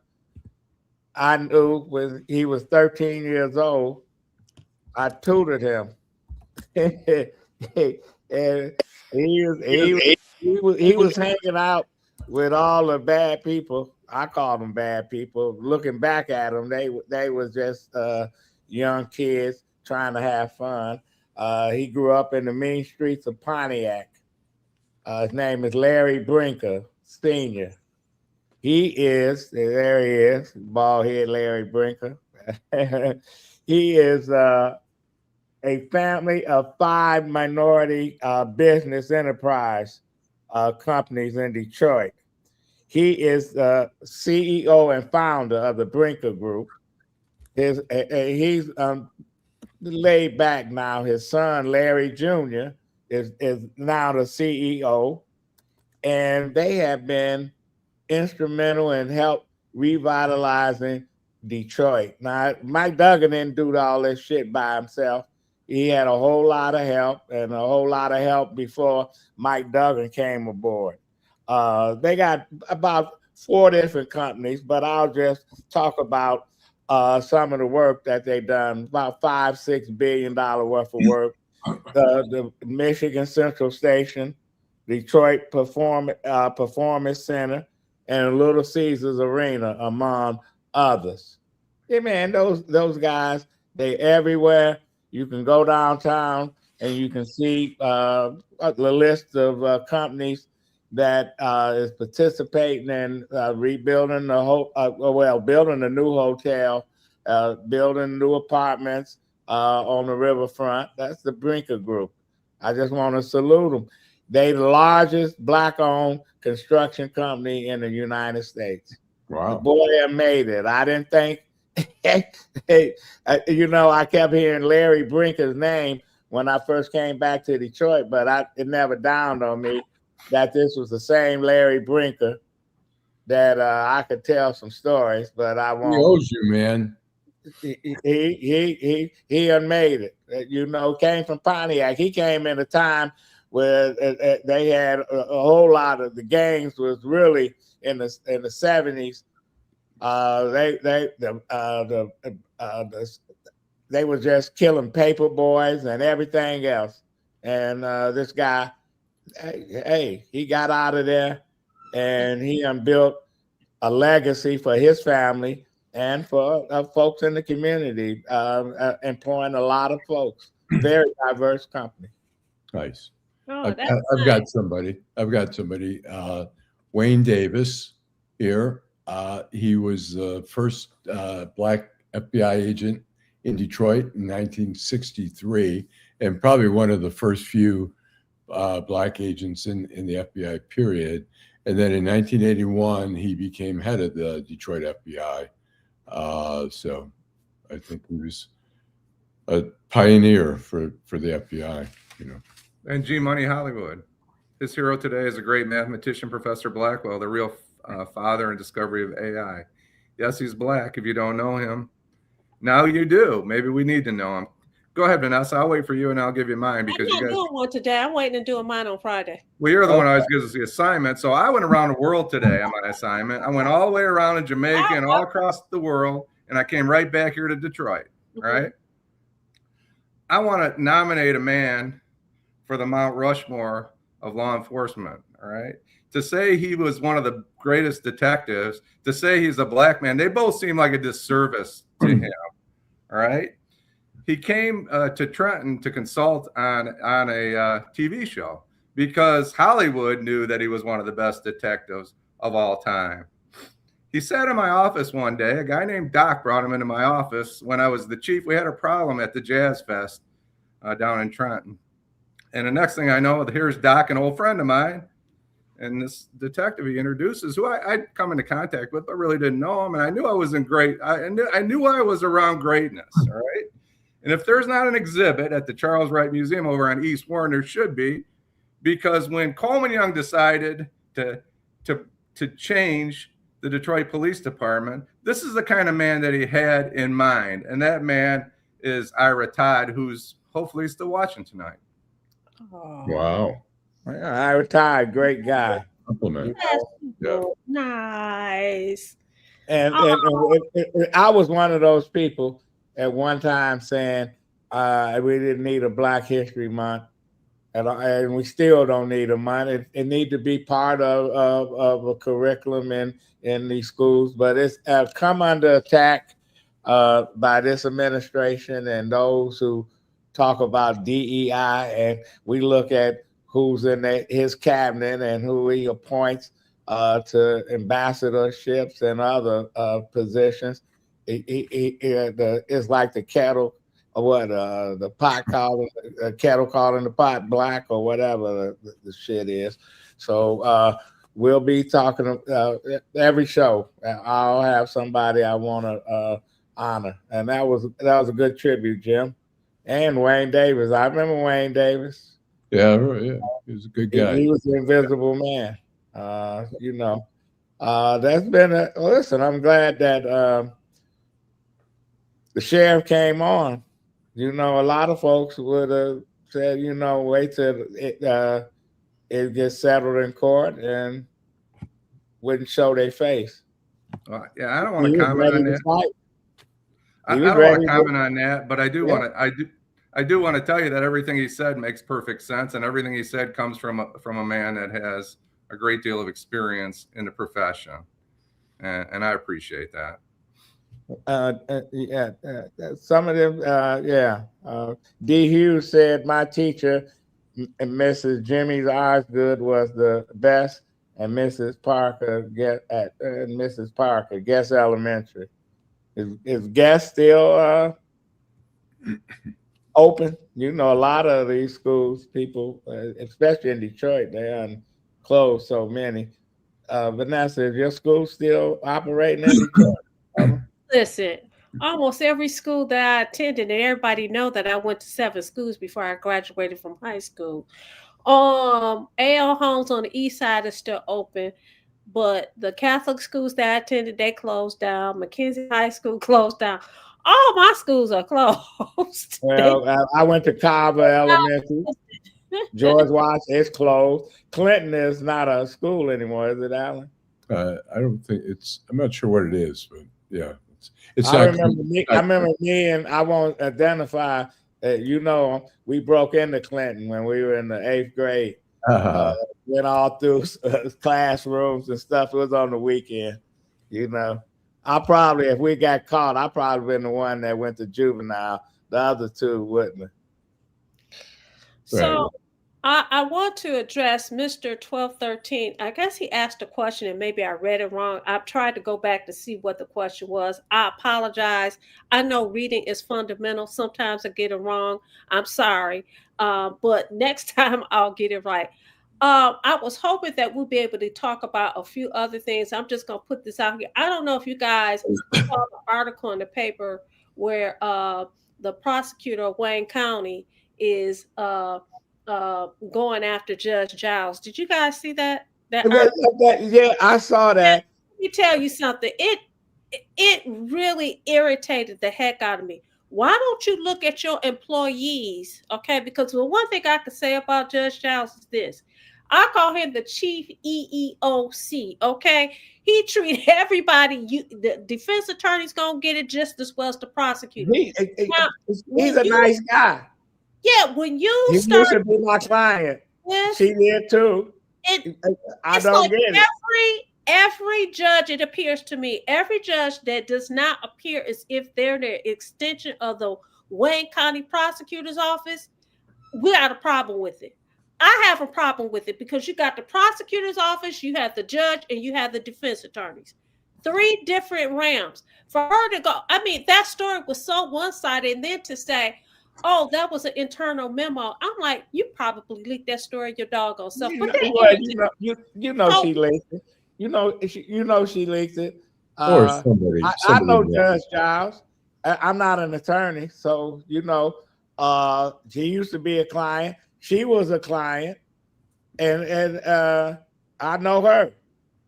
knew when he was 13 years old. I tutored him. And he was hanging out with all the bad people. I call them bad people. Looking back at them, they was just young kids trying to have fun. He grew up in the mean streets of Pontiac. His name is Larry Brinker Sr. There he is, bald head Larry Brinker. He is a family of 5 minority business enterprise companies in Detroit. He is the CEO and founder of the Brinker Group. He's laid back now. His son, Larry Jr., is now the CEO, and they have been instrumental in help revitalizing Detroit. Now, Mike Duggan didn't do all this shit by himself. He had a whole lot of help, and a whole lot of help before Mike Duggan came aboard. They got about 4 different companies, but I'll just talk about some of the work that they've done, about $5-6 billion worth of work. The Michigan Central Station, Detroit Performance Center, and Little Caesars Arena, among others. Yeah, man, those guys, they everywhere. You can go downtown and you can see the list of companies that is participating in rebuilding building a new hotel, building new apartments on the riverfront. That's the Brinker Group. I just want to salute them. They're the largest Black-owned construction company in the United States. Wow. The boy that made it. I didn't think. You know, I kept hearing Larry Brinker's name when I first came back to Detroit, but it never dawned on me that this was the same Larry Brinker that I could tell some stories, but I won't. He owes you, man. He unmade it. You know, came from Pontiac. He came in a time where they had a whole lot of the gangs was really in the 70s. They were just killing paper boys and everything else. And this guy, he got out of there, and he built a legacy for his family and for folks in the community, employing a lot of folks. Very diverse company. Nice. Oh, I've nice. got somebody. Wayne Davis here. He was the first Black FBI agent in Detroit in 1963, and probably one of the first few Black agents in the FBI period. And then in 1981, he became head of the Detroit FBI. So I think he was a pioneer for the FBI, you know. And G Money Hollywood. His hero today is a great mathematician, Professor Blackwell, the real father and discovery of AI. Yes, he's black. If you don't know him, now you do. Maybe we need to know him. Go ahead, Vanessa. I'll wait for you and I'll give you mine because I'm you not guys. doing one today. I'm waiting to do mine on Friday. Well, you're the one who always gives us the assignment. So I went around the world today on my assignment. I went all the way around in Jamaica and all across the world, and I came right back here to Detroit. Mhm. Right? I want to nominate a man for the Mount Rushmore of law enforcement. All right. To say he was one of the greatest detectives, to say he's a black man, they both seem like a disservice to him. All right. He came to Trenton to consult on a TV show because Hollywood knew that he was one of the best detectives of all time. He sat in my office one day. A guy named Doc brought him into my office when I was the chief. We had a problem at the Jazz Fest down in Trenton. And the next thing I know, here's Doc, an old friend of mine. And this detective he introduces, who I'd come into contact with, but really didn't know him. And I knew I was in great. I knew I was around greatness. All right. And if there's not an exhibit at the Charles Wright Museum over on East Warren, there should be, because when Coleman Young decided to change the Detroit Police Department, this is the kind of man that he had in mind. And that man is Ira Todd, who's hopefully still watching tonight. Oh, Wow. I retired, great guy. Compliment. that's Yeah. nice. And I was one of those people at one time saying we didn't need a Black History Month, and we still don't need a month. It need to be part of a curriculum in these schools, but it's come under attack by this administration and those who talk about DEI, and we look at who's in his cabinet and who he appoints to ambassadorships and other positions. It's like the kettle, or what the pot calling, kettle calling the pot black, or whatever the shit is. So we'll be talking every show. I'll have somebody I want to honor, and that was a good tribute, Jim, and Wayne Davis. I remember Wayne Davis. Yeah, he was a good guy. He was the invisible man. That's been listen. I'm glad that the sheriff came on. A lot of folks would have said, wait till it gets settled in court and wouldn't show their face. Yeah, I don't want to comment on that. I don't want to comment on that, but I do want to. I do want to tell you that everything he said makes perfect sense, and everything he said comes from a man that has a great deal of experience in the profession, and I appreciate that. Some of them, D. Hughes said my teacher, Mrs. Jimmy's Osgood, was the best, and Mrs. Parker Guest Elementary. Is Guest still open? A lot of these schools, people, especially in Detroit, they closed so many. Vanessa, is your school still operating in Detroit? Listen, almost every school that I attended, and everybody know that I went to 7 schools before I graduated from high school. AL Homes on the east side is still open, but the Catholic schools that I attended, they closed down. McKenzie High School closed down. All my schools are closed. Well, I went to Carver Elementary. George Washington is closed. Clinton is not a school anymore, is it, Allan? I don't think it's. I'm not sure what it is, but yeah, it's. I remember me, and I won't identify. We broke into Clinton when we were in the 8th grade. Went all through classrooms and stuff. It was on the weekend. I probably, if we got caught, I probably been the one that went to juvenile. The other two wouldn't have. So I want to address Mr. 1213. I guess he asked a question and maybe I read it wrong. I've tried to go back to see what the question was. I apologize. I know reading is fundamental. Sometimes I get it wrong. I'm sorry. But next time I'll get it right. I was hoping that we'll be able to talk about a few other things. I'm just gonna put this out here. I don't know if you guys saw the article in the paper where the prosecutor of Wayne County is going after Judge Giles. Did you guys see that? Yeah, I saw that. Let me tell you something. It really irritated the heck out of me. Why don't you look at your employees? Okay, because the one thing I could say about Judge Giles is this. I call him the chief EEOC. Okay, he treat everybody. The defense attorney's gonna get it just as well as the prosecutor. He's a nice guy. Yeah, when you he start, used to be my client. yes, She did too. I don't like get it. Every judge, it appears to me, every judge that does not appear as if they're the extension of the Wayne County Prosecutor's Office, we got a problem with it. I have a problem with it because you got the prosecutor's office, you have the judge, and you have the defense attorneys. 3 different realms. For her to go, I mean, that story was so one-sided, and then to say, oh, that was an internal memo. I'm like, you probably leaked that story your doggone self. You But know she leaked it. You know she leaked it. Or somebody I know Judge Giles. I'm not an attorney, so she used to be a client. She was a client, and I know her,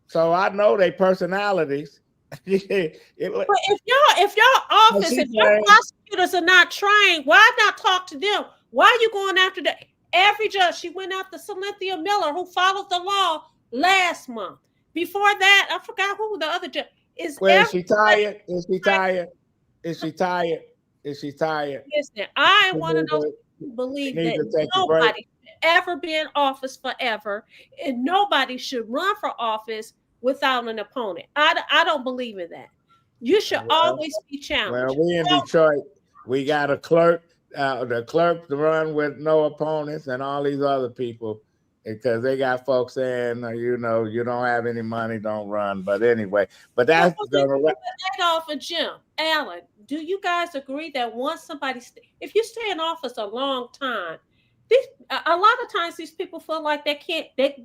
so I know their personalities. But if your office, if your prosecutors are not trained, why not talk to them? Why are you going after that? Every judge, she went after Cynthia Miller, who followed the law last month. Before that, I forgot who the other judge is. Is she tired? Is she tired? Is she tired? Is she tired? Listen, I am one of those who believe that nobody should ever be in office forever, and nobody should run for office without an opponent. I don't believe in that. You should always be challenged. Well, we in Detroit, we got a clerk, the clerk to run with no opponents, and all these other people, because they got folks saying, you don't have any money, don't run. But anyway, but that's Adolph and Jim, Allan, do you guys agree that once somebody, if you stay in office a long time, a lot of times these people feel like they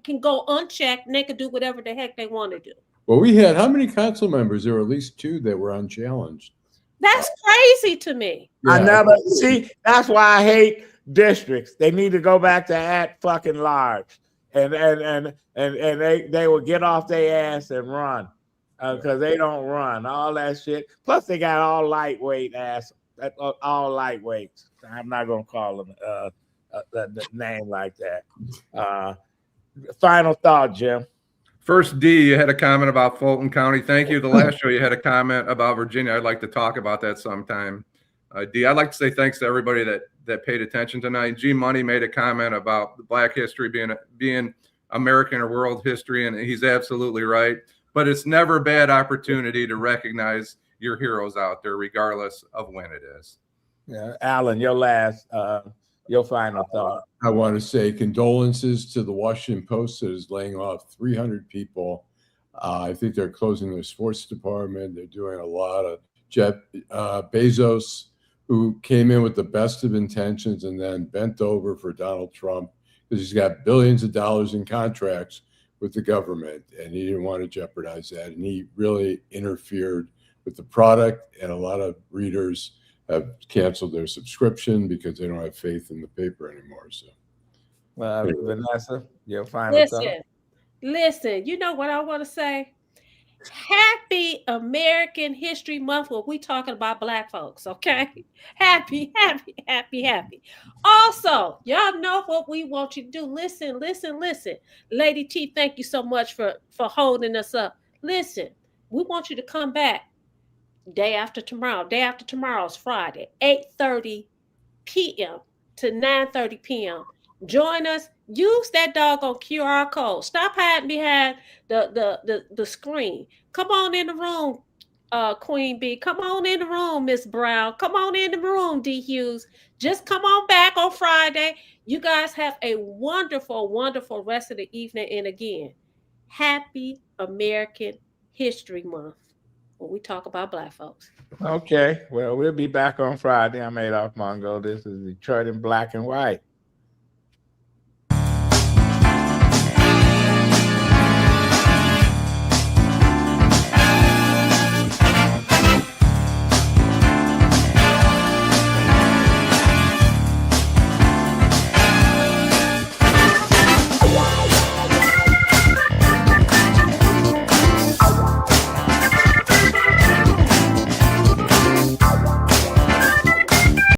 can go unchecked and they can do whatever the heck they want to do. Well, we had how many council members? There were at least 2 that were unchallenged. That's crazy to me. Yeah. I never see. That's why I hate districts. They need to go back to at fucking large, and they will get off their ass and run, because they don't run all that shit. Plus, they got all lightweight ass, all lightweights. I'm not gonna call them the name like that. Final thought, Jim. First, D, you had a comment about Fulton County. Thank you. The last show you had a comment about Virginia. I'd like to talk about that sometime. D, I'd like to say thanks to everybody that paid attention tonight. G Money made a comment about Black history being American or world history, and he's absolutely right. But it's never a bad opportunity to recognize your heroes out there, regardless of when it is. Yeah, Allan, your final thought. I want to say condolences to the Washington Post that is laying off 300 people. I think they're closing their sports department. They're doing a lot of Jeff Bezos, who came in with the best of intentions and then bent over for Donald Trump because he's got billions of dollars in contracts with the government, and he didn't want to jeopardize that. And he really interfered with the product, and a lot of readers have canceled their subscription because they don't have faith in the paper anymore. So, Vanessa, your final thought. Listen, you know what I want to say? Happy American History Month when we talking about Black folks, okay? Happy. Also, y'all know what we want you to do. Listen. Lady T, thank you so much for holding us up. Listen, we want you to come back day after tomorrow. Day after tomorrow is Friday, 8:30 p.m. to 9:30 p.m. Join us. Use that doggone QR code. Stop hiding behind the screen. Come on in the room, Queen B. Come on in the room, Miss Brown. Come on in the room, D. Hughes. Just come on back on Friday. You guys have a wonderful, wonderful rest of the evening. And again, happy American History Month when we talk about Black folks. Okay, well, we'll be back on Friday. I'm Adolph Mongo. This is Detroit in Black and White.